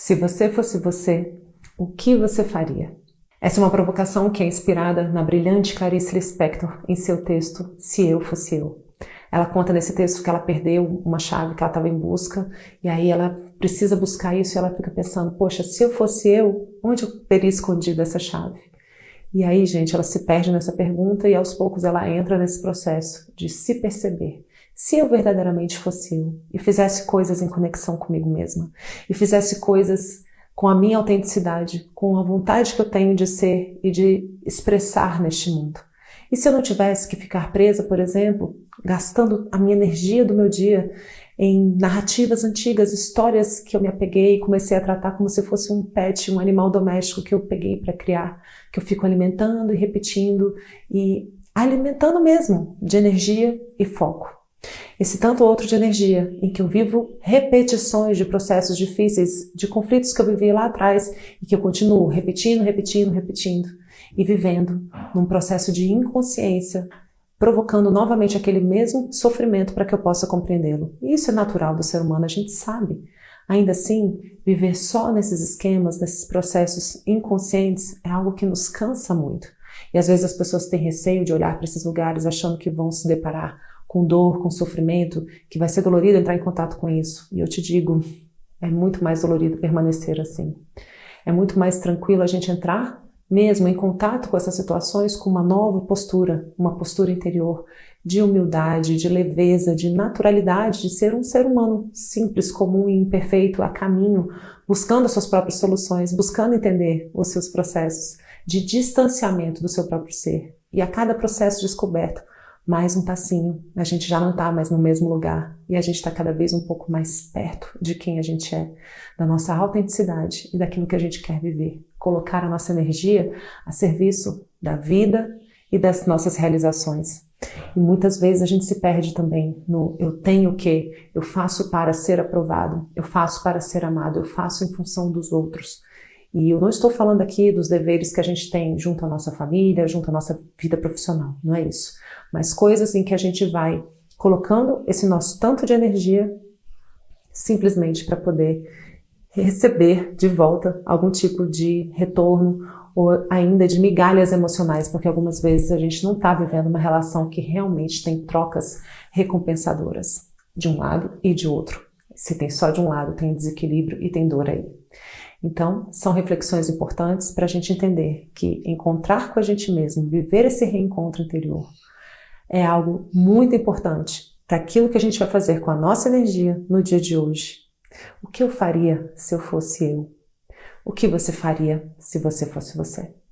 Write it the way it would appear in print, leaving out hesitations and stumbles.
Se você fosse você, o que você faria? Essa é uma provocação que é inspirada na brilhante Clarice Lispector em seu texto Se Eu Fosse Eu. Ela conta nesse texto que ela perdeu uma chave que ela estava em busca e aí ela precisa buscar isso e ela fica pensando, poxa, se eu fosse eu, onde eu teria escondido essa chave? E aí, gente, ela se perde nessa pergunta e aos poucos ela entra nesse processo de se perceber. Se eu verdadeiramente fosse eu e fizesse coisas em conexão comigo mesma e fizesse coisas com a minha autenticidade, com a vontade que eu tenho de ser e de expressar neste mundo. E se eu não tivesse que ficar presa, por exemplo, gastando a minha energia do meu dia em narrativas antigas, histórias que eu me apeguei e comecei a tratar como se fosse um pet, um animal doméstico que eu peguei para criar, que eu fico alimentando e repetindo e alimentando mesmo de energia e foco. Esse tanto outro de energia, em que eu vivo repetições de processos difíceis, de conflitos que eu vivi lá atrás e que eu continuo repetindo e vivendo num processo de inconsciência, provocando novamente aquele mesmo sofrimento para que eu possa compreendê-lo. E isso é natural do ser humano, a gente sabe. Ainda assim, viver só nesses esquemas, nesses processos inconscientes, é algo que nos cansa muito. E às vezes as pessoas têm receio de olhar para esses lugares achando que vão se deparar com dor, com sofrimento, que vai ser dolorido entrar em contato com isso. E eu te digo, é muito mais dolorido permanecer assim. É muito mais tranquilo a gente entrar mesmo em contato com essas situações com uma nova postura, uma postura interior de humildade, de leveza, de naturalidade, de ser um ser humano simples, comum e imperfeito, a caminho, buscando as suas próprias soluções, buscando entender os seus processos de distanciamento do seu próprio ser. E a cada processo descoberto, mais um passinho, a gente já não está mais no mesmo lugar e a gente está cada vez um pouco mais perto de quem a gente é, da nossa autenticidade e daquilo que a gente quer viver. Colocar a nossa energia a serviço da vida e das nossas realizações. E muitas vezes a gente se perde também no eu tenho que, eu faço para ser aprovado, eu faço para ser amado, eu faço em função dos outros. E eu não estou falando aqui dos deveres que a gente tem junto à nossa família, junto à nossa vida profissional, não é isso. Mas coisas em que a gente vai colocando esse nosso tanto de energia simplesmente para poder receber de volta algum tipo de retorno ou ainda de migalhas emocionais, porque algumas vezes a gente não está vivendo uma relação que realmente tem trocas recompensadoras de um lado e de outro. Se tem só de um lado, tem desequilíbrio e tem dor aí. Então, são reflexões importantes para a gente entender que encontrar com a gente mesmo, viver esse reencontro interior, é algo muito importante para aquilo que a gente vai fazer com a nossa energia no dia de hoje. O que eu faria se eu fosse eu? O que você faria se você fosse você?